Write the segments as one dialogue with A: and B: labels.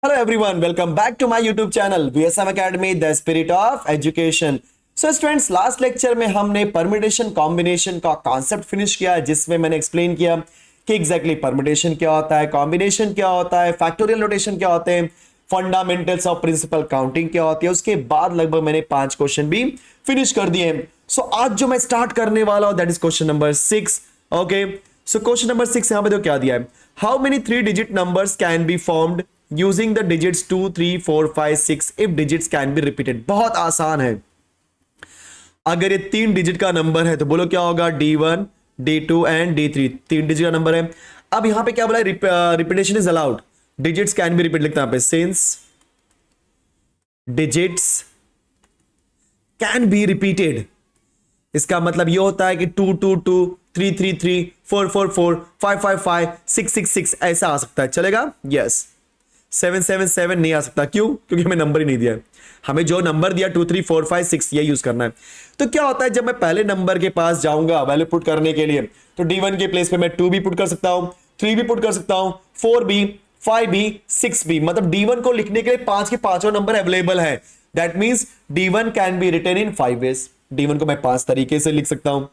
A: Hello everyone, welcome back to my YouTube channel VSM Academy, the spirit of education. So students, last lecture में हमने permutation combination का concept finish किया जिसमें मैंने explain किया कि एग्जैक्टली परम्यूटेशन क्या होता है, कॉम्बिनेशन क्या होता है, फैक्टोरियल नोटेशन क्या होते हैं, फंडामेंटल्स ऑफ प्रिंसिपल काउंटिंग क्या होती है। उसके बाद लगभग मैंने 5 क्वेश्चन भी फिनिश कर दिए हैं। सो आज जो मैं स्टार्ट करने वाला हूं that is question number 6। Okay, so question number 6 यहां पे तो क्या दिया है, how many 3 digit numbers can be formed using the digits 2, 3, 4, 5, 6 if digits can be repeated. बहुत आसान है। अगर ये 3 डिजिट का नंबर है तो बोलो क्या होगा, D1, D2 and D3 3 digit का नंबर है। अब यहां पे क्या बोला, repetition is allowed, digits can be repeat लिखता है यहां पे, since digits can be repeated. इसका मतलब ये होता है कि 2, 2, 2, 3, 3, 3, 4, 4, 4, 5, 5, 5, 6, 6, 6 ऐसा आ सकता है, चलेगा। यस, 7, 7, 7 नहीं आ सकता, क्यों? क्योंकि हमें नंबर ही नहीं दिया है। हमें जो नंबर दिया 2, 3, 4, 5, 6 ये यूज करना है। तो क्या होता है, जब मैं पहले नंबर के पास जाऊंगा वैल्यू पुट करने के लिए, तो D1 के प्लेस पे मैं 2 भी पुट कर सकता हूं, 3 भी पुट कर सकता हूं, 4 भी, 5 भी, 6 भी। मतलब D1 को लिखने के लिए 5 के पांचों नंबर अवेलेबल है। That means D1 can be written in 5 ways. D1 को मैं 5 तरीके से लिख सकता हूं।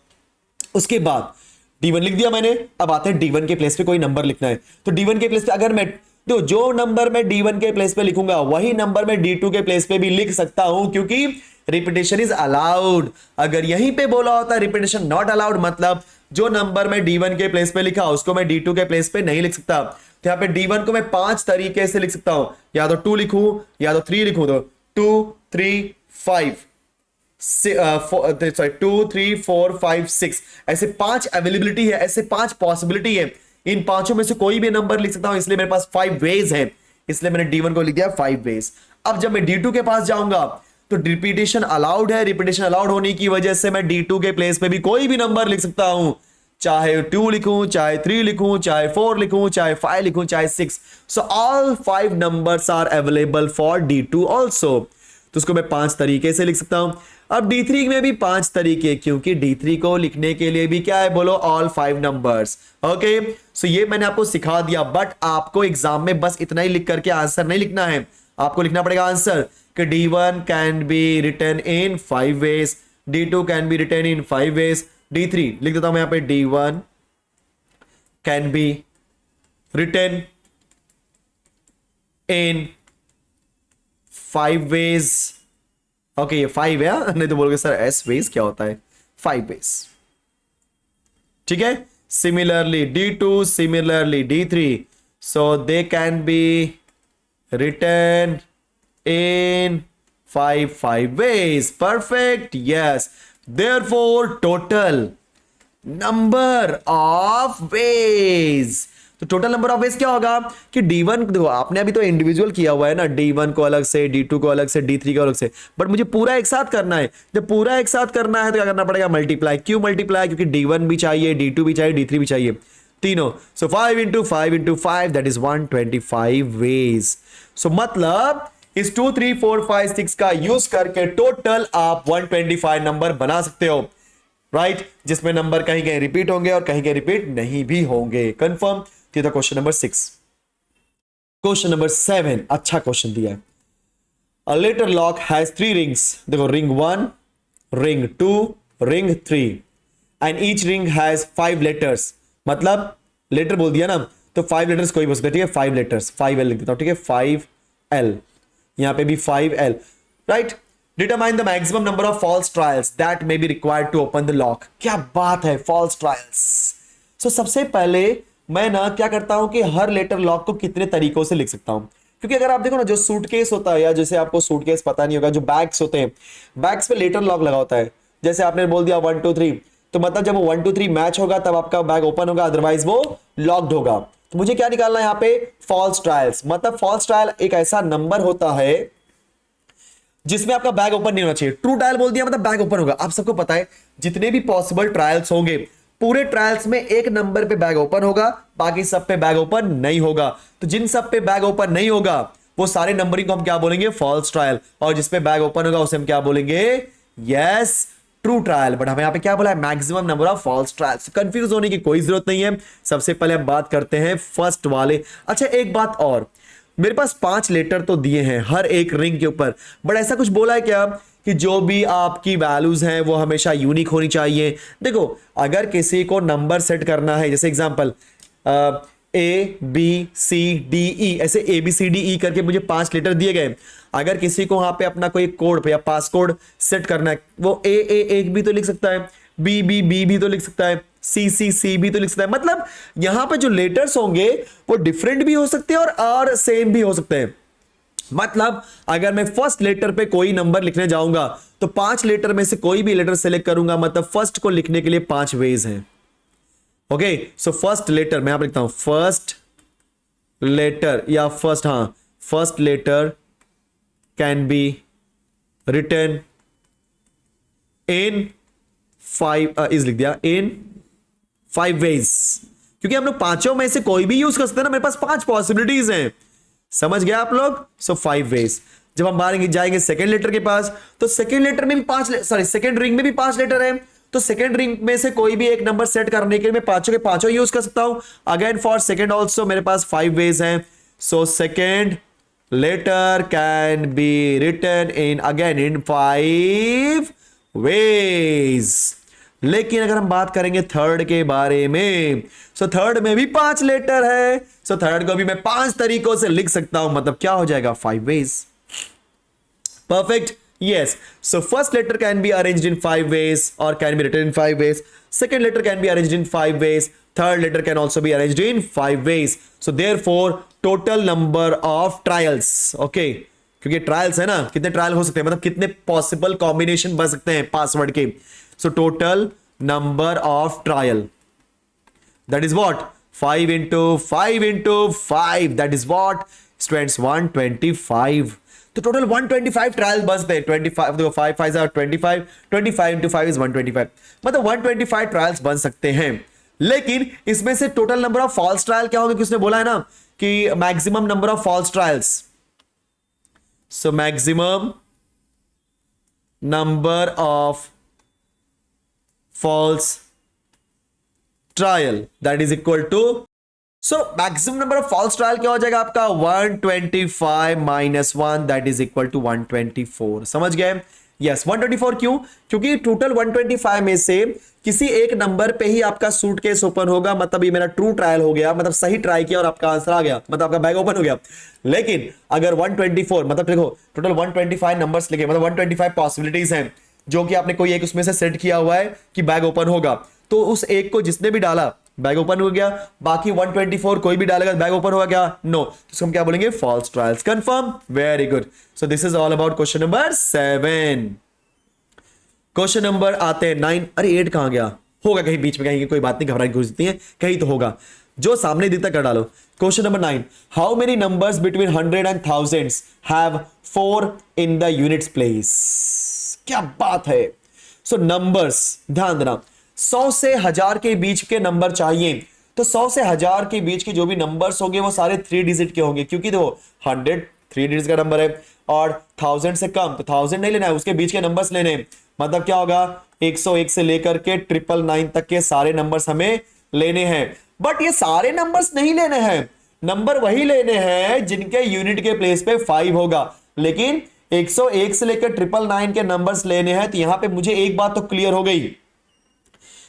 A: उसके बाद D1 लिख दिया मैंने, अब आते हैं D1 के प्लेस पे कोई नंबर लिखना है। तो D1 के प्लेस पे अगर मैं तो जो नंबर मैं D1 के प्लेस पे लिखूंगा वही नंबर मैं D2 के प्लेस पे भी लिख सकता हूं, क्योंकि रिपीटेशन इज अलाउड। अगर यहीं पे बोला होता है रिपीटेशन नॉट अलाउड, मतलब जो नंबर मैं D1 के प्लेस पे लिखा उसको मैं D2 के प्लेस पे नहीं लिख सकता। तो यहां पे D1 को मैं 5 तरीके से लिख सकता हूं, या तो 2 लिखूं, या तो 3 लिखूं। तो 2, 3, 5, 2, 3, 4, 5, 6 ऐसे 5 अवेलेबिलिटी है, ऐसे 5 पॉसिबिलिटी है। इन पांचों में से कोई भी नंबर लिख सकता हूं, इसलिए मेरे पास 5 वेज है। इसलिए मैंने D1 को लिख दिया 5 वेज। अब जब मैं D2 के पास जाऊंगा तो रिपीटेशन अलाउड है। रिपीटेशन अलाउड होने की वजह से मैं D2 के प्लेस पे भी कोई भी नंबर लिख सकता हूं, चाहे 2 लिखूं, चाहे 3 लिखूं, चाहे 4 लिखूं, चाहे 5 लिखूं, चाहे 6। So all 5 numbers are available for D2 also. तो उसको मैं 5 तरीके से लिख सकता हूं। अब D3 में भी 5 तरीके, क्योंकि D3 को लिखने के लिए भी क्या है, बोलो ऑल 5 नंबर्स। ओके, सो ये मैंने आपको सिखा दिया, बट आपको एग्जाम में बस इतना ही लिख करके आंसर नहीं लिखना है। आपको लिखना पड़ेगा आंसर कि D1 can be written in 5 ways, D2 can be written in 5 ways, D3 लिख देता हूं मैं यहां पे, D1 can be written in 5 ways. Okay, ये 5 है, नहीं तो बोलोगे सर एस वेज क्या होता है, 5 वेज। ठीक है, similarly D2, similarly D3, so they can be written in 5 ways. Perfect, yes. Therefore total number of ways, तो टोटल नंबर ऑफ वेज क्या होगा कि D1, देखो आपने अभी तो इंडिविजुअल किया हुआ है ना, D1 को अलग से, D2 को अलग से, D3 को अलग से, बट मुझे पूरा एक साथ करना है। जब पूरा एक साथ करना है तो क्या करना पड़ेगा, मल्टीप्लाई। क्यों मल्टीप्लाई? क्योंकि D1 भी चाहिए, D2 भी चाहिए, D3 भी चाहिए, तीनों। So 5 into 5 into 5 that is 125 ways. So मतलब इस 2, 3, 4, 5, 6 का यूज करके टोटल आप 125 नंबर बना सकते हो, राइट जिसमें नंबर कहीं कहीं रिपीट होंगे और कहीं कहीं रिपीट नहीं भी होंगे। कंफर्म? ये था क्वेश्चन नंबर 6। क्वेश्चन नंबर 7 अच्छा क्वेश्चन दिया है। A letter lock has 3 rings. देखो, ring 1, ring 2, ring 3 and each ring has 5 letters. मतलब लेटर बोल दिया ना, तो 5 लेटर्स कोई बोल सकता है, ठीक है। 5 लेटर्स, 5L लिख देता हूं, ठीक है, 5L। यहां पे भी 5L, right. Determine the maximum number of false trials that may be required to open the lock. क्या बात है, फॉल्स ट्रायल्स। सो सबसे पहले मैं ना क्या करता हूं कि हर लेटर लॉक को कितने तरीकों से लिख सकता हूं, क्योंकि अगर आप देखो ना, जो सूटकेस होता है, या जैसे आपको सूटकेस पता नहीं होगा, जो बैग्स होते हैं, बैग्स पे लेटर लॉक लगा होता है। जैसे आपने बोल दिया 1, 2, 3, तो मतलब जब वो 1, 2, 3 मैच होगा तब आपका बैग ओपन होगा, अदरवाइज वो लॉक्ड होगा। तो मुझे क्या निकालना है यहाँ पे, फॉल्स ट्रायल्स। मतलब फॉल्स ट्रायल एक ऐसा नंबर होता है जिसमें आपका बैग ओपन नहीं होना चाहिए। ट्रू ट्रायल बोल दिया मतलब बैग ओपन होगा। आप सबको पता है जितने भी पॉसिबल ट्रायल्स होंगे, पूरे ट्रायल्स में एक नंबर पे बैग ओपन होगा, बाकी सब पे बैग ओपन नहीं होगा। तो जिन सब पे बैग ओपन नहीं होगा वो सारे नंबरिंग को हम क्या बोलेंगे, फॉल्स ट्रायल। और जिस पे बैग ओपन होगा उसे हम क्या बोलेंगे, यस, ट्रू ट्रायल। बट हमें यहां पे क्या बोला है, maximum number of false trials. Confuse होने की कोई जरूरत नहीं है। सबसे पहले हम बात करते हैं फर्स्ट वाले। अच्छा, एक बात और, मेरे पास 5 लेटर तो दिए हैं हर एक रिंग के ऊपर, बट ऐसा कुछ बोला है क्या कि जो भी आपकी वैल्यूज हैं वो हमेशा यूनिक होनी चाहिए? देखो, अगर किसी को नंबर सेट करना है, जैसे example A B C D E, ऐसे ए बी सी डी ई करके मुझे 5 लेटर दिए गए, अगर किसी को वहां पे अपना कोई कोड पे या पासकोड सेट करना है, वो ए भी तो लिख सकता है, बी भी तो लिख सकता है, सी भी तो लिख सकता है। मतलब यहां पे जो लेटर्स होंगे वो डिफरेंट भी हो सकते हैं और सेम भी हो सकते हैं। मतलब अगर मैं फर्स्ट लेटर पे कोई नंबर लिखने जाऊंगा तो 5 लेटर में से कोई भी लेटर सेलेक्ट करूंगा, मतलब फर्स्ट को लिखने के लिए 5 वेज हैं। ओके, सो फर्स्ट लेटर मैं यहां पर लिखता हूं, फर्स्ट लेटर या first letter can be written in 5 is लिख दिया, इन 5 वेज, क्योंकि हम लोग पांचों में से कोई भी यूज कर सकते हैं ना, मेरे पास 5 पॉसिबिलिटीज हैं। समझ गया आप लोग? सो 5 वेज। जब हम जाएंगे सेकेंड लेटर के पास, तो सेकेंड लेटर में भी सेकेंड रिंग में भी 5 लेटर है, तो सेकेंड रिंग में से कोई भी एक नंबर सेट करने के लिए मैं पांचों के पांचों यूज कर सकता हूं। अगेन फॉर सेकेंड ऑल्सो मेरे पास 5 वेज हैं। So second letter can be written in again in 5 ways. लेकिन अगर हम बात करेंगे थर्ड के बारे में, सो थर्ड में भी 5 लेटर है, सो थर्ड को भी मैं 5 तरीकों से लिख सकता हूं, मतलब क्या हो जाएगा, 5 ways. Perfect, yes, so first letter can be arranged in 5 ways or can be written in 5 ways. Second letter can be arranged in 5 ways. Third letter can also be arranged in 5 ways. So therefore total number of trials, okay, क्योंकि trials है ना, कितने trial हो सकते हैं, मतलब कितने possible combination बन सकते हैं पासवर्ड के। So total number of trial, that is what 5 into 5 that is what students 125। तो टोटल 125 ट्रायल बचते हैं। 25 देखो, 5 5 25, 25 into 5 is 125, मतलब 125 ट्रायल्स बन सकते हैं। लेकिन इसमें से total number of false trial क्या होगा, किसने बोला है ना कि maximum number of false trials, so maximum number of false trial that is equal to, so maximum number of false trial क्या हो जाएगा आपका, 125 minus 1 that is equal to 124। समझ गए? यस, 124 क्यों? क्योंकि टोटल 125 में से किसी एक नंबर पे ही आपका सूटकेस ओपन होगा, मतलब ये मेरा ट्रू ट्रायल हो गया, मतलब सही ट्राई किया और आपका आंसर आ गया, मतलब आपका बैग ओपन हो गया। लेकिन अगर 124, मतलब देखो टोटल 125 नंबर्स लिखे, मतलब 125 पॉसिबिलिटीज हैं जो कि आपने कोई एक उसमें से सेट किया हुआ है कि बैग ओपन होगा, तो उस एक को जिसने भी डाला बैग ओपन हो गया, बाकी 124 कोई भी डालेगा बैग ओपन होगा क्या, नो, तो हम क्या बोलेंगे, false trials. Confirm? Very good. So this is all about question number 7। Question number आते हैं 9। अरे 8 कहां गया, होगा कहीं बीच में, कहीं कोई बात नहीं, घबराने की जरूरत नहीं है, कहीं तो होगा, जो सामने दिखता कर डालो। Question number 9, how many numbers between 100 and thousands have 4 in the units place. क्या बात है। सो नंबर्स, ध्यान देना, 100 से 1000 के बीच के नंबर चाहिए, तो 100 से 1000 के बीच के जो भी नंबर्स होंगे वो सारे 3 डिजिट के होंगे, क्योंकि देखो 100 3 डिजिट का नंबर है और 1000 से कम, तो 1000 नहीं लेना है, उसके बीच के नंबर्स लेने हैं। मतलब क्या होगा, 101 से लेकर के 999 तक के सारे नंबर्स हमें लेने हैं। बट ये सारे नंबर्स नहीं लेने हैं, नंबर वही लेने हैं जिनके यूनिट के प्लेस पे 5 होगा, लेकिन 101 से लेकर 999 के नंबर्स लेने हैं। तो यहां पे मुझे एक बात तो क्लियर हो गई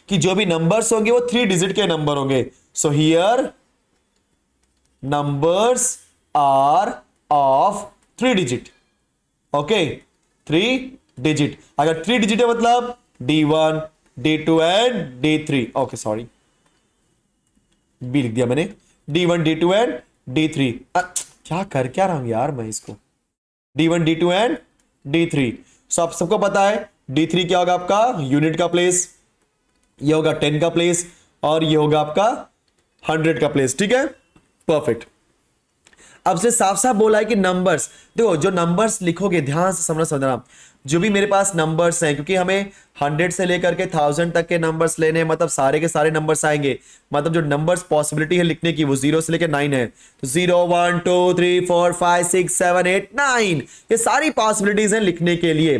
A: कि जो भी नंबर्स होंगे वो 3 डिजिट के नंबर होंगे। So here numbers are of 3 digit, okay, 3 digit. अगर 3 डिजिट है मतलब D1 D2 and D3, okay sorry B लिख दिया मैंने, D1 D2 एंड D3। क्या रहा हूं यार मैं इसको, D1 D2 एंड D3। सो आप सबको पता है D3 क्या होगा आपका यूनिट का प्लेस, ये होगा 10 का प्लेस और ये होगा आपका 100 का प्लेस। ठीक है, परफेक्ट। अब से साफ साफ बोला है कि नंबर्स, देखो जो नंबर्स लिखोगे ध्यान से समझना, जो भी मेरे पास नंबर्स हैं, क्योंकि हमें 100 से लेकर के 1000 तक के नंबर्स लेने हैं, मतलब सारे के सारे नंबर्स आएंगे, मतलब जो नंबर्स पॉसिबिलिटी है लिखने की वो 0 से लेकर 9 है, तो 0 1 2 3 4 5 6 7 8 9, ये सारी पॉसिबिलिटीज हैं लिखने के लिए।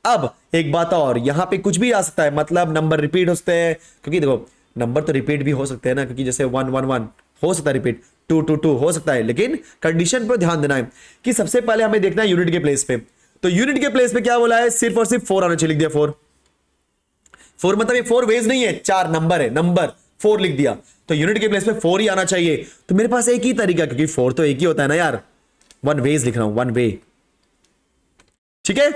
A: अब एक बात और, यहां पे कुछ भी आ सकता है, मतलब नंबर रिपीट हो सकते हैं, क्योंकि देखो नंबर तो रिपीट भी हो सकते हैं ना, क्योंकि जैसे 1 1 1 हो सकता है रिपीट, 2 हो सकता है, लेकिन कंडीशन पर ध्यान देना है कि सबसे पहले हमें देखना है यूनिट के प्लेस पे। तो यूनिट के प्लेस पे क्या बोला है, सिर्फ और सिर्फ 4 आना चाहिए, लिख दिया 4। 4 मतलब ये 4 वेज नहीं है, 4 नंबर है, नंबर 4 लिख दिया, तो यूनिट के प्लेस पे 4 ही आना चाहिए। तो मेरे पास एक ही तरीका, क्योंकि 4 तो एक ही होता है ना यार, 1 वेज लिख रहा हूं, 1 वे, ठीक है,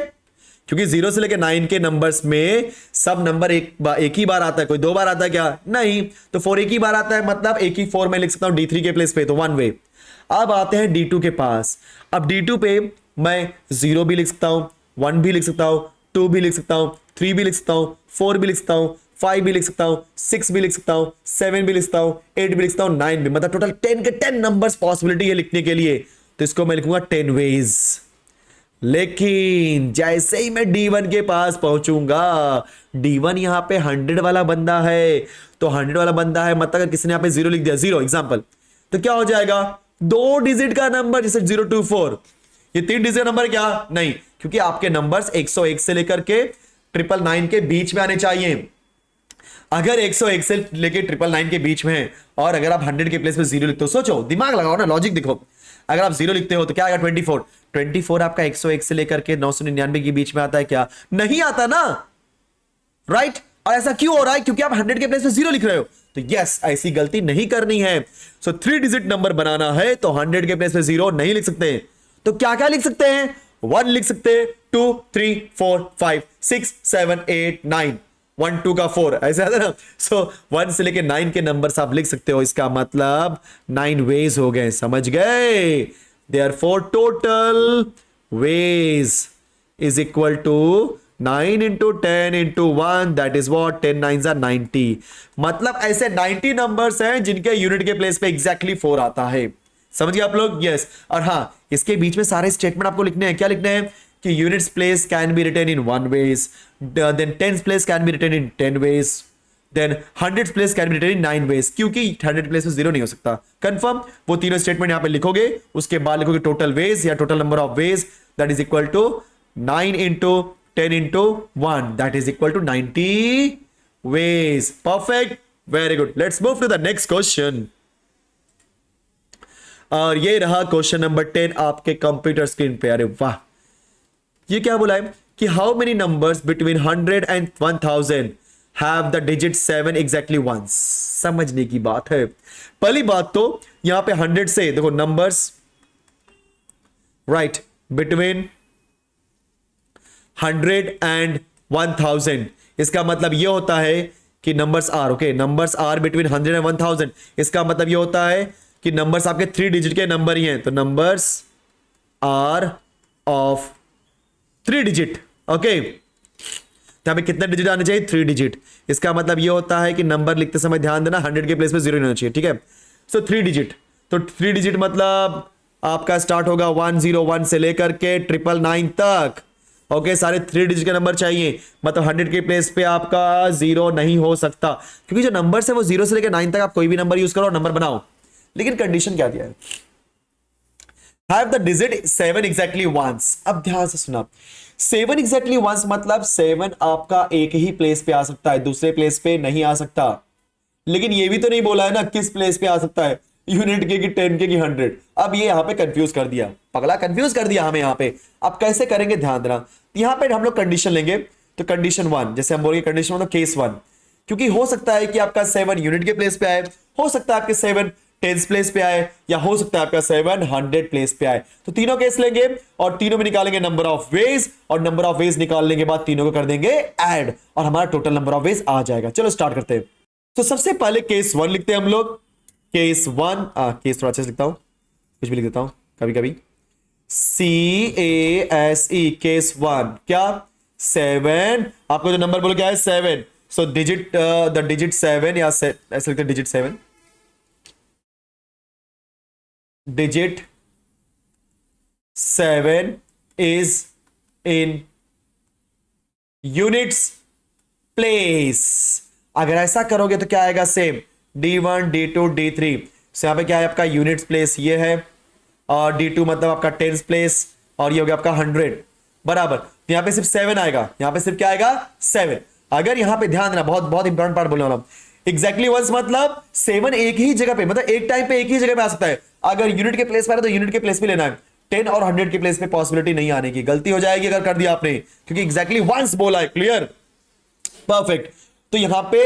A: क्योंकि 0 से लेकर 9 के नंबर्स में सब नंबर एक ही बार आता है, कोई 2 बार आता है क्या, नहीं, तो 4 एक ही बार आता है, मतलब एक ही 4 में लिख सकता हूं D3 के प्लेस पे, तो 1 वे। अब आते हैं D2 के पास। अब D2 पे मैं 0 भी लिख सकता हूं, 1 भी लिख सकता हूं, 2 भी लिख सकता हूं, 3 भी लिख सकता हूं, 4 भी लिख सकता हूं, 5 भी लिख सकता हूं, 6 भी लिख सकता हूं, 7 भी लिख सकता हूं, 8 भी लिख सकता हूं, 9 भी, मतलब टोटल 10 के 10 नंबर्स पॉसिबिलिटी है लिखने के लिए, तो इसको मैं लिखूंगा 10 वेज। लेकिन जैसे ही मैं D1 के पास पहुंचूंगा, D1 यहां पे 100 वाला बंदा है, तो 100 वाला बंदा है मतलब अगर किसी ने यहां पे 0 लिख दिया, 0 एग्जांपल, तो क्या हो जाएगा, 2 डिजिट का नंबर, जैसे 024, ये 3 डिजिट नंबर क्या, नहीं, क्योंकि आपके नंबर्स 101 से लेकर के 999 के बीच में आने चाहिए। अगर 101 से लेके 999 के बीच में है, और अगर आप 100 के प्लेस पे 0 लिखते हो, सोचो, दिमाग लगाओ ना, लॉजिक देखो, अगर आप 0 लिखते हो तो क्या आएगा, 24 आपका 101 से लेकर के 999 के बीच में आता है क्या, नहीं आता ना, राइट। और ऐसा क्यों हो रहा है, क्योंकि आप 100 के प्लेस पे 0 लिख रहे हो, तो यस, ऐसी गलती नहीं करनी है। सो 3 डिजिट नंबर बनाना है तो 100 के प्लेस पे 0 नहीं लिख सकते, तो क्या क्या लिख सकते हैं, 1 लिख सकते हैं, 2 3 4 5 6 7 8 9, 1 2 का 4, ऐसा है ना। सो 1 से लेके 9 के नंबर आप लिख सकते हो, इसका मतलब 9 वेज हो गए, समझ गए। Therefore total ways is equal to 9 into 10 into 1, that is what, 10 9s are 90। मतलब ऐसे 90 नंबर्स हैं जिनके यूनिट के प्लेस पे एग्जैक्टली 4 आता है, समझ गए आप लोग, यस। और हाँ, इसके बीच में सारे स्टेटमेंट आपको लिखने हैं, क्या लिखने हैं कि units place can be written in 1 ways, then tens place can be written in 10 ways, then 100 place can be written in 9 ways, क्योंकि 100 प्लेस में 0 नहीं हो सकता, कंफर्म। वो तीनों स्टेटमेंट यहां पे लिखोगे, उसके बाद लिखोगे टोटल वेज या total number of ways, that is equal to 9 into 10 into 1, that is equal to 90 ways. Perfect, very good, let's move to the next question. और ये रहा क्वेश्चन नंबर 10 आपके कंप्यूटर स्क्रीन पे। अरे वाह, ये क्या बोला है कि how many numbers between 100 and 1000 have the digit 7 exactly once. समझने की बात है। पहली बात तो यहां पे 100 से देखो नंबर्स, राइट, बिटवीन 100 एंड 1000, इसका मतलब ये होता है कि numbers are, okay, numbers are between 100 and 1000, इसका मतलब ये होता है कि नंबर्स आपके 3 डिजिट के नंबर ही हैं, तो numbers are of 3 digit, okay. तो हमें कितने डिजिट आने चाहिए, 3 डिजिट। इसका मतलब ये होता है कि नंबर लिखते समय ध्यान देना 100 के प्लेस पे 0 नहीं होना चाहिए, ठीक है। सो 3 डिजिट, तो 3 डिजिट मतलब आपका स्टार्ट होगा 101 से लेकर के 999 तक, ओके, सारे 3 डिजिट के नंबर चाहिए, मतलब 100 के प्लेस पे आपका 0 नहीं हो सकता, क्योंकि जो नंबर है वो 0 से लेकर 9 तक आप कोई भी नंबर यूज करो और नंबर बनाओ। लेकिन कंडीशन क्या दिया है, have the digit 7 exactly once. अब ध्यान से सुना, 7 एग्जैक्टली वंस मतलब 7 आपका एक ही प्लेस पे आ सकता है, दूसरे प्लेस पे नहीं आ सकता। लेकिन ये भी तो नहीं बोला है ना किस प्लेस पे आ सकता है, यूनिट के कि 10 के कि 100। अब ये यहां पे कंफ्यूज कर दिया, पगला कंफ्यूज कर दिया हमें यहां पे। अब कैसे करेंगे, ध्यान देना, यहां पे हम लोग कंडीशन लेंगे, तो कंडीशन 1, जैसे हम बोलेंगे कंडीशन 1 तो केस 1, क्योंकि हो सकता है कि आपका 7 यूनिट के प्लेस पे आए, हो सकता है आपके 7 टेंस प्लेस पे आए, या हो सकता है आपका 7 100 प्लेस पे आए। तो तीनों केस लेंगे और तीनों में निकालेंगे नंबर ऑफ वेज, और नंबर ऑफ वेज निकालने के बाद तीनों को कर देंगे ऐड, और हमारा टोटल नंबर ऑफ वेज आ जाएगा। चलो स्टार्ट करते हैं। तो सबसे पहले केस 1 लिखते हैं हम लोग, केस 1, केस थोड़ा अच्छे से लिखता हूं, कुछ भी लिख देता हूं कभी कभी, CASE, केस 1 क्या, 7, आपको जो नंबर बोलो क्या है 7, सो डिजिट, द डिजिट 7, या ऐसे लिखते हैं digit 7, digit 7 is in units place। अगर ऐसा करोगे तो क्या आएगा, सेम D1 D2 D3। सो यहां पे क्या है आपका यूनिट्स प्लेस ये है, और D2 मतलब आपका टेंस प्लेस, और ये हो गया आपका 100 बराबर। तो यहां पे सिर्फ 7 आएगा, यहां पे सिर्फ क्या आएगा 7। अगर यहां पे ध्यान देना, बहुत बहुत इंपॉर्टेंट पार्ट बोलने वाला हूं, एग्जैक्टली वंस मतलब 7 एक ही जगह पे, मतलब एक टाइम पे एक ही जगह पे आ सकता है। अगर यूनिट के प्लेस पे आ रहा है तो यूनिट के प्लेस पे लेना है। 10 और 100 के प्लेस पे पॉसिबिलिटी नहीं आने की, गलती हो जाएगी अगर कर दिया आपने, क्योंकि एग्जैक्टली वंस बोला है। Clear, perfect. तो यहां पे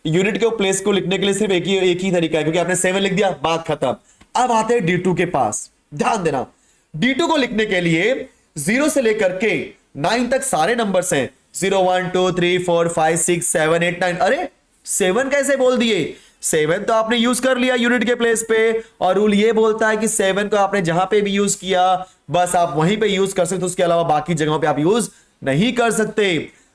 A: यूनिट के प्लेस को लिखने के लिए सिर्फ एक ही तरीका है, क्योंकि आपने 7 लिख दिया, बात खत्म। अब आते हैं D2 के पास, ध्यान देना। D2 को लिखने के लिए 0 से लेकर के 9 तक सारे नंबर्स हैं, 0 1 2 3 4 5 6 7 8 9। अरे 7 कैसे बोल दिए? 7 तो आपने यूज कर लिया यूनिट के प्लेस पे, और रूल ये बोलता है कि 7 को आपने जहां पे भी यूज किया बस आप वहीं पे यूज कर सकते, उसके अलावा बाकी जगहों पे आप यूज नहीं कर सकते।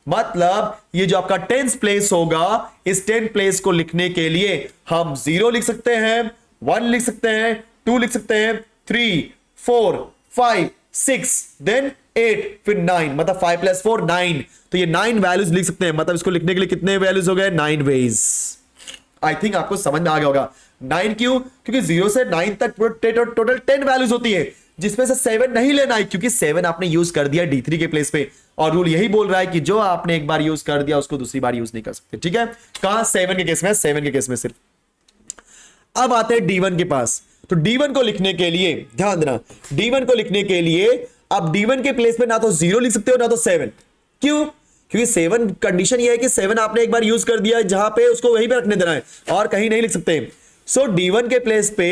A: मतलब ये जो आपका 10th प्लेस होगा, इस 10th प्लेस को लिखने के लिए हम 0 लिख सकते हैं, 1 लिख सकते हैं, 2 लिख सकते हैं, 3 4 5 6 देन 8 फिर 9, मतलब 5 + 4 9। तो ये 9 वैल्यूज लिख सकते हैं। मतलब इसको लिखने के लिए कितने वैल्यूज हो गए? 9 वेज। आई थिंक आपको समझ में आ गया होगा। 9 क्यों? क्योंकि 0 से 9 तक टोटल 10 वैल्यूज होती है, जिसमें से 7 नहीं लेना है, क्योंकि 7 आपने यूज कर दिया D3 के प्लेस पे, और रूल यही बोल रहा है कि जो आपने एक बार यूज कर दिया उसको दूसरी बार यूज नहीं कर सकते। ठीक है, कहां? 7 के केस में, 7 के केस में सिर्फ। अब आते हैं D1 के पास। तो D1 को लिखने के लिए ध्यान देना, D1 को लिखने के लिए अब D1 के प्लेस पे ना तो 0 लिख सकते हो ना तो 7। क्यों? क्योंकि 7 कंडीशन ये है कि 7 आपने एक बार यूज कर दिया, जहां पे उसको वहीं पे रखने देना है और कहीं नहीं लिख सकते। सो D1 के प्लेस पे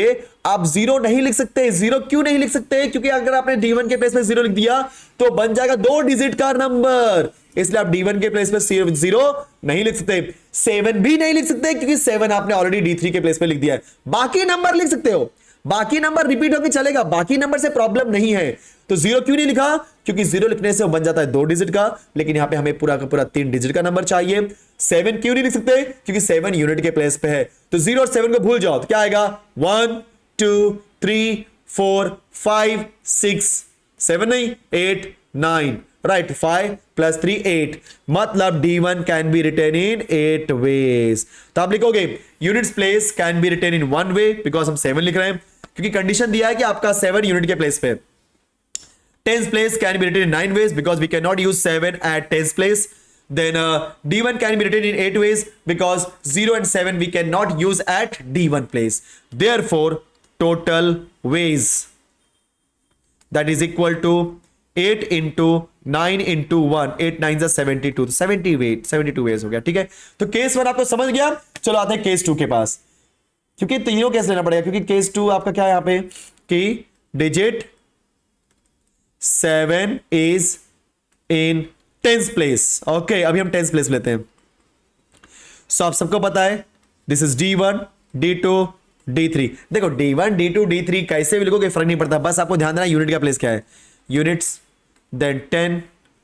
A: आप 0 नहीं लिख सकते। 0 क्यों नहीं लिख सकते? क्योंकि अगर आपने D1 के प्लेस पे 0 लिख दिया तो बन जाएगा 2 डिजिट का नंबर, इसलिए आप D1 के प्लेस पे सिर्फ 0 नहीं लिख सकते। 7 भी नहीं लिख सकते, क्योंकि 7 आपने ऑलरेडी D3 के प्लेस पे लिख दिया है। बाकी नंबर लिख सकते हो, बाकी नंबर रिपीट होकर चलेगा, बाकी नंबर से प्रॉब्लम नहीं है। तो 0 क्यों नहीं लिखा? क्योंकि 0 लिखने से वो बन जाता है 2 डिजिट का, लेकिन यहां पे हमें पूरा का पूरा 3 डिजिट का नंबर चाहिए। 7 क्यों नहीं लिख सकते? क्योंकि 7 यूनिट के प्लेस पे है। तो 0 और 7 को भूल जाओ तो क्या आएगा? 1 2 3 4 5 6 7 नहीं 8 9, राइट। 5 + 3 8, मतलब D1 can be written in 8 ways. तो आप लिखोगे units place can be written in 1 way, because हम 7 लिख रहे हैं, क्योंकि कंडीशन दिया है कि आपका 7 यूनिट के प्लेस पे। 10th place can be written in 9 ways because we cannot use 7 at 10th place. Then D1 can be written in 8 ways because 0 and 7 we cannot use at D1 place. Therefore, total ways that is equal to 8 into 9 into 1, 8 9 is 72, तो 72 ways हो गया। ठीक है, तो case 1 आपको समझ गया। चलो आते हैं केस 2 के पास, क्योंकि तीनों केस लेना पड़ेगा, क्योंकि केस 2 आपका क्या है यहाँ पे कि digit 7 is in 10th place। Okay, अभी हम 10th प्लेस लेते हैं। सो आप सबको पता है this is D1 D2 D3। देखो D1 D2 D3 कैसे भी लिखोगे फर्क नहीं पड़ता, बस आपको ध्यान देना यूनिट का प्लेस क्या है, यूनिट्स, देन 10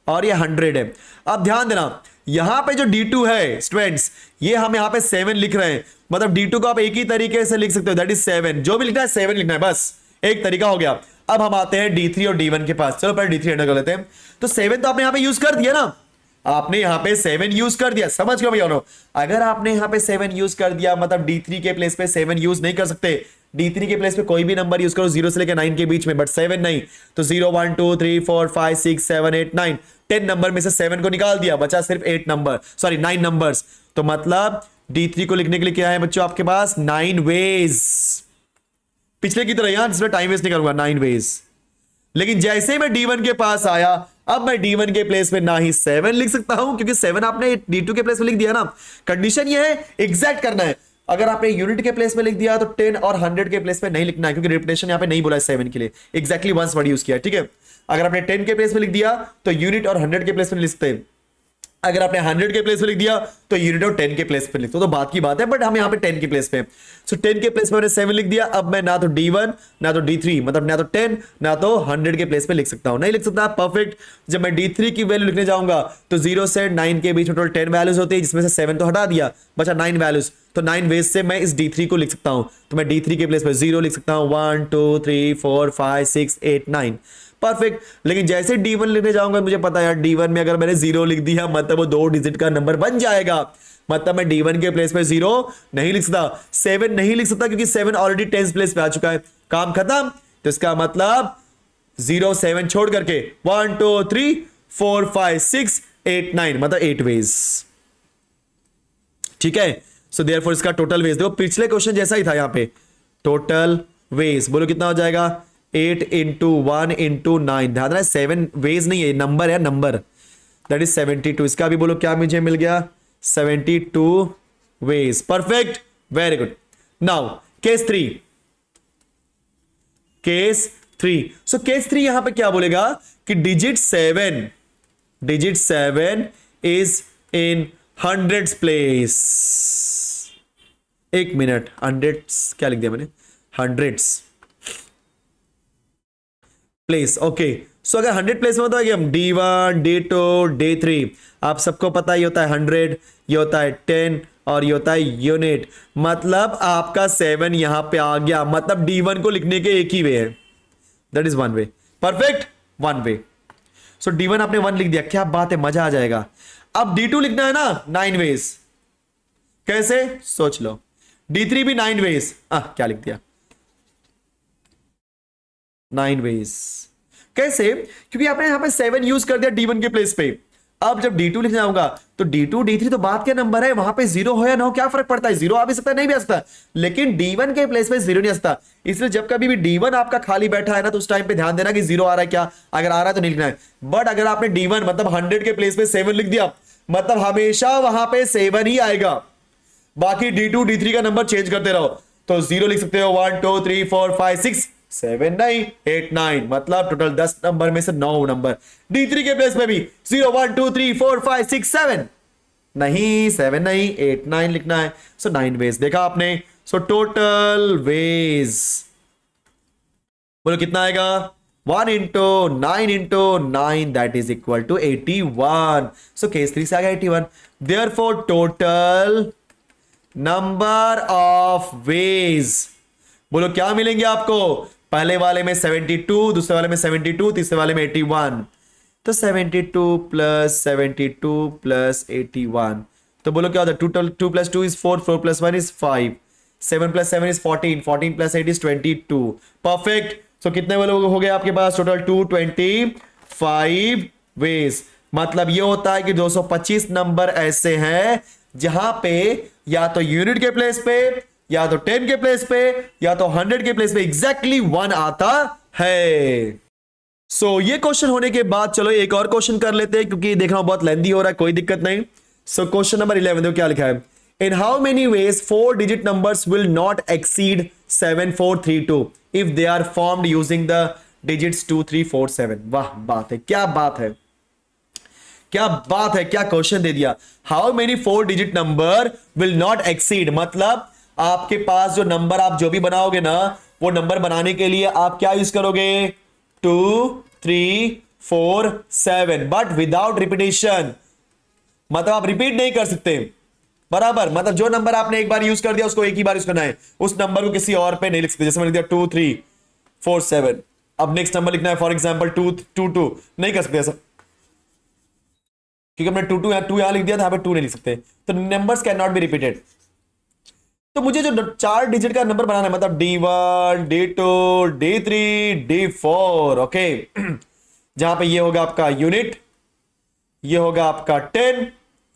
A: और ये 100 है। अब ध्यान देना यहां पे जो D2 है स्टूडेंट्स, ये हम यहां पे 7 लिख रहे हैं, मतलब D2 को आप एक ही तरीके से लिख सकते हो, दैट इज 7। जो भी लिखना है 7 लिखना है, बस एक तरीका हो गया। अब हम आते हैं D3 और D1 के पास। चलो पहले D3 एंटर कर लेते हैं। तो 7 तो आपने यहां पे यूज कर दिया ना, आपने यहां पे 7 यूज कर दिया, समझ गए भैया? अगर आपने यहां पे 7 यूज कर दिया, मतलब D3 के प्लेस पे 7 यूज नहीं कर सकते। D3 के प्लेस पे कोई भी नंबर यूज करो 0 से लेकर 9 के बीच में, बट 7 नहीं। तो 0 1 2 3 4 5 6 7 8 9, 10 नंबर में से 7 को निकाल दिया, बचा सिर्फ 8 नंबर, सॉरी 9 नंबर्स। तो मतलब D3 को लिखने के लिए क्या है बच्चों आपके पास? 9 वेज। पिछले की तरह यहां जिसमें टाइम वेस्ट नहीं करूंगा, 9 वेज। लेकिन जैसे मैं D1 के पास आया, अब मैं D1 के प्लेस में ना ही 7 लिख सकता हूं, क्योंकि 7 आपने D2 के प्लेस में लिख दिया ना। कंडीशन ये है एग्जैक्ट करना है। अगर आपने यूनिट के प्लेस में लिख दिया तो 10 और 100 के प्लेस में नहीं लिखना है, क्योंकि रिपीटेशन यहां पे नहीं बोला है 7 के लिए, एग्जैक्टली वंस वर्ड यूज किया है। ठीक है, अगर आपने 10 के प्लेस में लिख दिया तो यूनिट और 100 के प्लेस में लिख सकते हैं। अगर आपने 100 के प्लेस पे लिख दिया तो यूनिट और 10 के प्लेस पे लिख दो, तो बात की बात है, बट हम यहाँ पे 10 के प्लेस पे। सो 10 के प्लेस पे मैंने 7 लिख दिया। अब मैं ना तो D1 ना तो D3, मतलब ना तो 10 ना तो 100 के प्लेस पे लिख सकता हूं, नहीं लिख सकता। परफेक्ट। जब मैं D3 की वैल्यू लिखने जाऊंगा तो 0 से 9 के बीच में टोटल 10 वैल्यूज होती है, जिसमें से 7 तो हटा दिया, बचा 9 वैल्यूज। तो 9 वेज से मैं इस D3 को लिख सकता हूं। तो मैं D3 के प्लेस पे 0 लिख सकता हूं, 1 2 3 4 5 6 8 9, परफेक्ट। लेकिन जैसे D1 लिखने जाऊंगा, मुझे पता है यार D1 में अगर मैंने 0 लिख दिया मतलब वो 2 डिजिट का नंबर बन जाएगा, मतलब मैं D1 के प्लेस पे 0 नहीं लिख सकता, 7 नहीं लिख सकता, क्योंकि 7 ऑलरेडी 10th प्लेस पे आ चुका है, काम खत्म। तो इसका मतलब 0 7 छोड़ करके 1 2 3 4 5 6 8 9, मतलब 8 वेज। ठीक है, सो देयरफॉर इसका टोटल वेज देखो पिछले क्वेश्चन जैसा ही था यहाँ पे, टोटल वेज बोलो कितना हो जाएगा 8 इंटू 1 इंटू 9, ध्यान रहा है 7 वेज नहीं है, नंबर है, नंबर, दैट इज 72। इसका भी बोलो क्या मुझे मिल गया 72 ways. Perfect, very good. Now case 3, case 3। So case 3 यहां पे क्या बोलेगा कि digit 7 is in hundreds place. एक मिनट, हंड्रेड्स क्या लिख दिया मैंने, हंड्रेड्स प्लेस, ओके। सो अगर 100 प्लेस में होता है कि हम D1 D2 D3, आप सबको पता ही होता है 100, ये होता है 10 और ये होता है यूनिट, मतलब आपका 7 यहां पे आ गया, मतलब D1 को लिखने के एक ही वे है, that is one way. Perfect, one way. So D1 आपने 1 लिख दिया, क्या बात है, मजा आ जाएगा। अब D2 लिखना है ना 9 वेज, कैसे सोच लो। D3 भी 9 वेज, क्या लिख दिया 9 वेज, कैसे, क्योंकि आपने यहां पे 7 यूज कर दिया D1 के प्लेस पे। अब जब D2 लिखना होगा तो D2 D3 तो बात क्या नंबर है, वहां पे 0 हो या ना हो क्या फर्क पड़ता है, 0 आ भी सकता है नहीं भी आ सकता, लेकिन D1 के प्लेस पे 0 नहीं आ सकता। इसलिए जब कभी भी D1 आपका खाली बैठा है ना तो उस टाइम पे ध्यान देना कि 0 आ रहा है क्या, अगर आ रहा है तो नहीं लिखना है। बट अगर आपने D1 मतलब 100 के प्लेस पे 7 लिख दिया, मतलब हमेशा वहां पे 7 ही आएगा, बाकी D2 D3 का नंबर चेंज करते रहो। तो 0 लिख सकते हो 1 2 3 4 5 6 7 नहीं 8 9, मतलब टोटल 10 नंबर में से 9 नंबर। D3 के प्लेस में भी 0 1 2 3 4 5 6 7 नहीं, 7 नहीं 8 9 लिखना है। सो 9 वेज देखा आपने। सो टोटल वेज बोलो कितना आएगा 1 into 9 into 9, that is equal to 81। So case 3 से आ गया 81। Therefore total number of ways बोलो क्या मिलेंगे आपको, पहले वाले में 72, दूसरे वाले में 72, तीसरे वाले में 81, तो 72 प्लस 72 प्लस 81, तो बोलो क्या होता है, 2 plus 2 is 4, 4 plus 1 is 5, 7 plus 7 is 14, 14 plus 8 is 22। Perfect. So कितने वाले हो गए आपके पास टोटल 225 वेज। मतलब ये होता है कि 225 नंबर ऐसे हैं जहां पे या तो यूनिट के प्लेस पे, या तो 10 के प्लेस पे, या तो 100 के प्लेस पे एग्जैक्टली 1 आता है। सो ये क्वेश्चन होने के बाद चलो एक और क्वेश्चन कर लेते हैं, क्योंकि देखना बहुत लेंदी हो रहा है, कोई दिक्कत नहीं। सो क्वेश्चन नंबर 11 देखो क्या लिखा है, in how many ways 4 digit numbers will not exceed 7432 if they are formed using the digits 2 3 4 7। वाह बात है, क्या बात है, क्या बात है, क्या क्वेश्चन दे दिया। How many 4 digit number will not exceed, मतलब आपके पास जो नंबर आप जो भी बनाओगे ना, वो नंबर बनाने के लिए आप क्या यूज करोगे 2 3 4 7, बट विदाउट रिपीटेशन, मतलब आप रिपीट नहीं कर सकते, बराबर। मतलब जो नंबर आपने एक बार यूज कर दिया उसको एक ही बार यूज करना है, उस नंबर को किसी और पे नहीं लिख सकते। जैसे मैंने लिख दिया 2 3 4 7, अब नेक्स्ट नंबर लिखना है फॉर एग्जांपल 2 2 2, नहीं कर सकते ऐसा, क्योंकि हमने 2 2 यहां लिख दिया था, यहां पे 2 नहीं लिख सकते, तो numbers can not be repeated. तो मुझे जो 4 डिजिट का नंबर बनाना है, मतलब D1 D2 D3 D4, okay, जहां पे ये होगा आपका यूनिट, ये होगा आपका 10,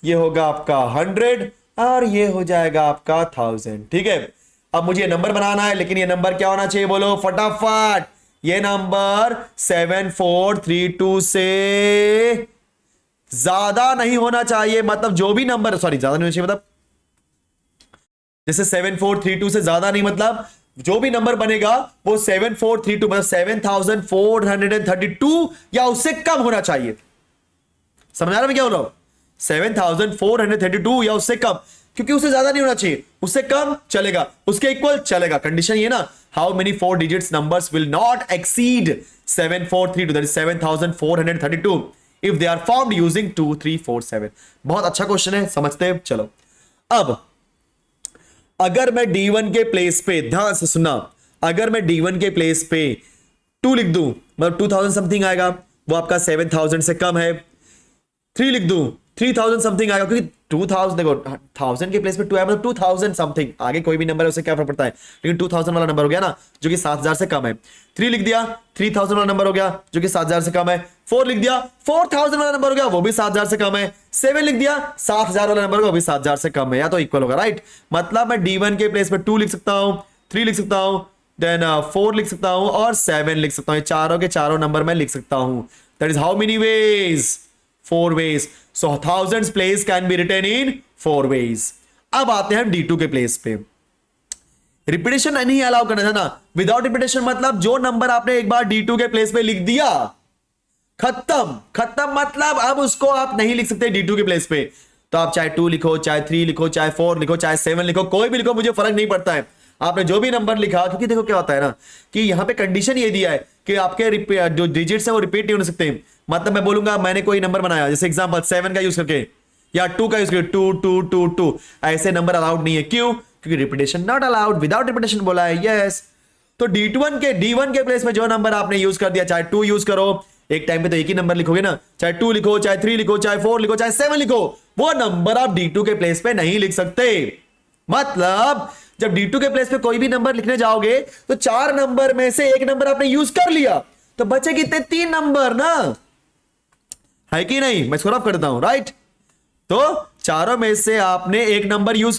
A: ये होगा आपका 100 और ये हो जाएगा आपका 1000, ठीक है। अब मुझे नंबर बनाना है, लेकिन ये नंबर क्या होना चाहिए बोलो फटाफट, ये नंबर 7432 से ज्यादा नहीं होना चाहिए, मतलब जो भी नंबर, सॉरी ज्यादा नहीं होना चाहिए, मतलब जैसे 7432 से ज्यादा नहीं, मतलब जो भी नंबर बनेगा वो 7432 मतलब 7432 या उससे कम होना चाहिए। समझ आ रहा है मैं क्या बोल रहा हूं, 7432 या उससे कम, क्योंकि उससे ज्यादा नहीं होना चाहिए, उससे कम चलेगा, उसके इक्वल चलेगा। कंडीशन ये ना, how many 4 digits numbers will not exceed 7432 that is 7432 if they are formed using 2 3 4 7। बहुत अच्छा क्वेश्चन है, समझते हैं। चलो अब अगर मैं D1 के प्लेस पे, ध्यान से सुनना, अगर मैं D1 के प्लेस पे 2 लिख दूं, मतलब 2000 समथिंग आएगा, वो आपका 7000 से कम है। 3 लिख दूं 3000 समथिंग आएगा, क्योंकि 2000 देखो 1000 के प्लेस पे 2 है, मतलब 2000 समथिंग, आगे कोई भी नंबर है उससे क्या फर्क पड़ता है, लेकिन 2000 वाला नंबर हो गया ना जो कि 7000 से कम है। 3 लिख दिया 3000 वाला नंबर हो गया जो कि 7000 से कम है। 4 लिख दिया, 4000 वाला नंबर हो गया, वो भी 7000 से कम है। 7 लिख दिया, 7000 वाला नंबर वो भी 7000 से कम है, या तो इक्वल होगा, राइट। मतलब मैं D1 के प्लेस पे 2 लिख सकता हूं, 3 लिख सकता हूं, देन 4 लिख सकता हूं और 7 लिख सकता हूं। ये चारों के चारों नंबर मैं लिख सकता हूं। That is how many ways? 4 ways. So thousands place can be written in 4 ways. अब आते हैं D2 के प्लेस पे। रिपीटेशन नहीं अलाउ करना था ना। विदाउट रिपीटेशन मतलब जो नंबर आपने एक बार D2 के प्लेस पे लिख दिया, खत्म। खत्म मतलब अब उसको आप नहीं लिख सकते D2 के प्लेस पे। तो आप चाहे 2 लिखो, चाहे 3 लिखो, चाहे 4 लिखो, चाहे 7 लिखो, कोई भी लिखो, मुझे फर्क नहीं पड़ता है। आपने जो भी नंबर लिखा, क्योंकि देखो क्या होता है ना कि यहां पे कंडीशन ये दिया है कि आपके जो डिजिट्स है वो रिपीट नहीं हो सकते। मतलब मैं बोलूंगा मैंने कोई नंबर बनाया, जैसे एग्जांपल 7 का यूज करके या 2 का यूज करके 2 2 2 2, ऐसे नंबर अलाउड नहीं है। क्यों? क्योंकि repetition not allowed, without repetition बोला है। यस, तो D1 के प्लेस में जो नंबर आपने यूज कर दिया, चाहे 2 यूज करो, एक टाइम पे तो एक ही नंबर लिखोगे ना, चाहे 2 लिखो, चाहे 3 लिखो, चाहे 4 लिखो, चाहे 7 लिखो, वो नंबर आप D2 के प्लेस पे नहीं लिख सकते। मतलब जब D2 के प्लेस पे कोई भी नंबर लिखने जाओगे तो 4 नंबर में से एक नंबर आपने यूज कर लिया, तो बचे कितने? 3 नंबर ना, है कि नहीं? मैं इसको रफ करता हूं, राइट। तो चारों में से आपने एक नंबर यूज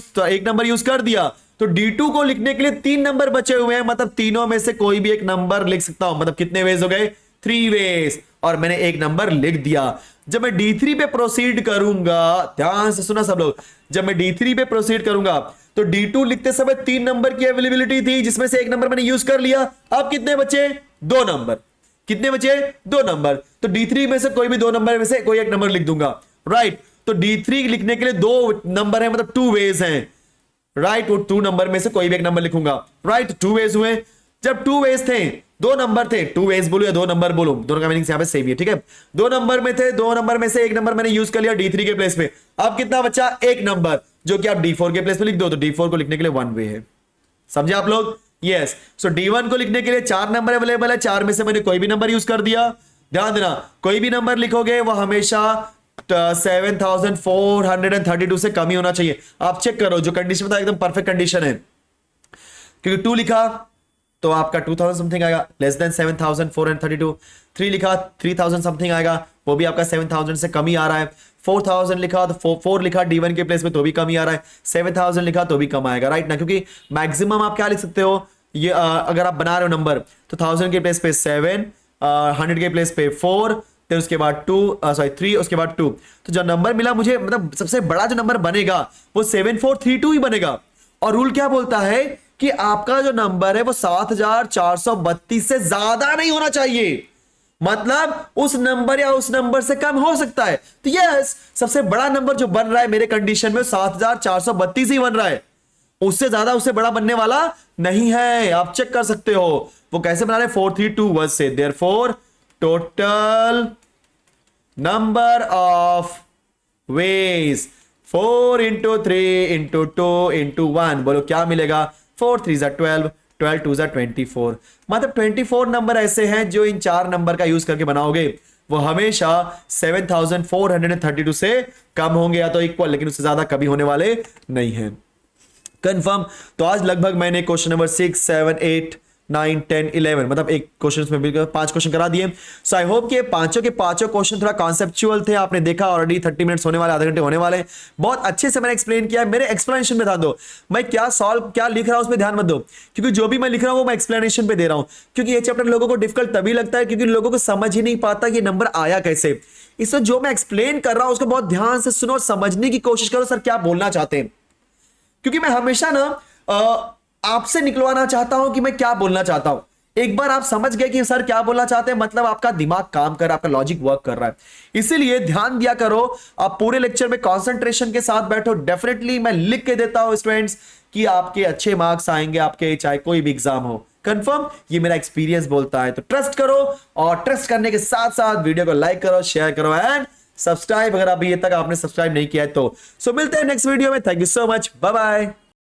A: कर दिया, तो D2 को लिखने के लिए 3 नंबर बचे हुए हैं। मतलब तीनों में से कोई भी एक नंबर लिख सकता हूं। मतलब कितने वेज हो गए? 3 वेज। और मैंने एक नंबर लिख दिया। जब मैं D3 पे प्रोसीड करूंगा, ध्यान से सुना सब लोग, जब मैं D3 पे प्रोसीड करूंगा तो D2 लिखते समय 3 नंबर की अवेलेबिलिटी थी, जिसमें से एक नंबर मैंने यूज कर लिया। अब कितने बचे? 2 नंबर। कितने बचे? 2 नंबर। तो D3 में से कोई भी 2 नंबर में से कोई एक नंबर लिख दूंगा, राइट। तो D3 लिखने के लिए 2 नंबर है, मतलब 2 वेज हैं, राइट। वो 2 नंबर में से कोई भी एक नंबर लिखूंगा, राइट। 2 वेज हुए। जब 2 वेज थे, 2 नंबर थे, 2 वेज बोलो या 2 नंबर बोलो, दोनों का मीनिंग यहां पे सेम है, ठीक है। 2 नंबर में थे, 2 नंबर में से एक नंबर मैंने यूज कर लिया D3 के प्लेस में। अब कितना बचा? एक नंबर, जो कि आप D4 के प्लेस में लिख दो। तो D4 को लिखने के लिए 1 वे है। समझे आप लोग? यस। सो D1 को लिखने के लिए 4 नंबर अवेलेबल है, 4 में से मैंने कोई भी नंबर यूज कर दिया। ध्यान देना, कोई भी नंबर लिखोगे वो हमेशा 7432 से कम ही होना चाहिए। आप चेक करो, जो कंडीशन बता एकदम परफेक्ट कंडीशन है, क्योंकि 2 लिखा तो आपका 2000 समथिंग आएगा, लेस देन 7432। 3 लिखा 3000 समथिंग आएगा, वो भी आपका 7000 से कम ही आ रहा है। 4000 लिखा तो 4 लिखा D1 के प्लेस में तो भी कम ही आ रहा है। 7000 लिखा तो भी कम आएगा, राइट ना, क्योंकि मैक्सिमम आप क्या लिख सकते हो, ये अगर आप बना रहे हो नंबर, तो 1000 के प्लेस पे 7, 100 के प्लेस पे 4, फिर उसके बाद 3, उसके बाद 2। तो जो नंबर मिला मुझे, मतलब सबसे बड़ा जो नंबर बनेगा वो 7432 ही बनेगा। और रूल क्या बोलता है कि आपका जो नंबर है वो 7432 से ज्यादा नहीं होना चाहिए। मतलब उस नंबर या उस नंबर से कम हो सकता है। तो यस, सबसे बड़ा नंबर जो बन रहा है मेरे कंडीशन में 7432 ही बन रहा है, उससे ज्यादा उससे बड़ा बनने वाला नहीं है। आप चेक कर सकते हो वो कैसे बना रहे, 432 से। Therefore total number of veg 4 into 3 into 2 into 1, बोलो क्या मिलेगा? 4 3s are 12, 12 2s are 24। मतलब 24 नंबर ऐसे हैं जो इन 4 नंबर का यूज करके बनाओगे वो हमेशा 7432 से कम होंगे या तो इक्वल, लेकिन उससे ज्यादा कभी होने वाले नहीं हैं। कंफर्म? तो आज लगभग मैंने क्वेश्चन नंबर 6 7 8 9 10 11 मतलब एक क्वेश्चन में भी 5 क्वेश्चन करा दिए। सो आई होप कि पांचों के पांचों क्वेश्चन थोड़ा कॉन्सेप्चुअल थे। आपने देखा ऑलरेडी 30 मिनट्स होने वाले, आधे घंटे होने वाले। बहुत अच्छे से मैंने एक्सप्लेन किया है। मेरे एक्सप्लेनेशन में ध्यान दो, मैं क्या लिख रहा हूं उसमें ध्यान मत दो, क्योंकि जो भी मैं लिख रहा हूं वो मैं एक्सप्लेनेशन पे दे रहा हूं। क्योंकि ये चैप्टर लोगों को डिफिकल्ट तभी लगता है क्योंकि लोगों को समझ ही नहीं पाता कि नंबर आया कैसे। इसलिए जो मैं एक्सप्लेन कर रहा हूं उसको बहुत ध्यान से सुनो और समझने की कोशिश करो सर क्या बोलना चाहते हैं, क्योंकि मैं हमेशा ना आपसे निकलवाना चाहता हूं कि मैं क्या बोलना चाहता हूं। एक बार आप समझ गए कि सर क्या बोलना चाहते हैं, मतलब आपका दिमाग काम कर रहा है, आपका लॉजिक वर्क कर रहा है। इसीलिए ध्यान दिया करो, आप पूरे लेक्चर में कंसंट्रेशन के साथ बैठो। डेफिनेटली मैं लिख के देता हूं स्टूडेंट्स कि आपके अच्छे मार्क्स आएंगे, आपके चाहे कोई भी एग्जाम हो। कंफर्म? ये मेरा एक्सपीरियंस बोलता है। तो ट्रस्ट करो, और ट्रस्ट करने के साथ साथ वीडियो को लाइक करो, शेयर करो एंड सब्सक्राइब अगर अभी तक आपने सब्सक्राइब नहीं किया है तो। सो मिलते हैं नेक्स्ट वीडियो में। Thank you so much, bye bye.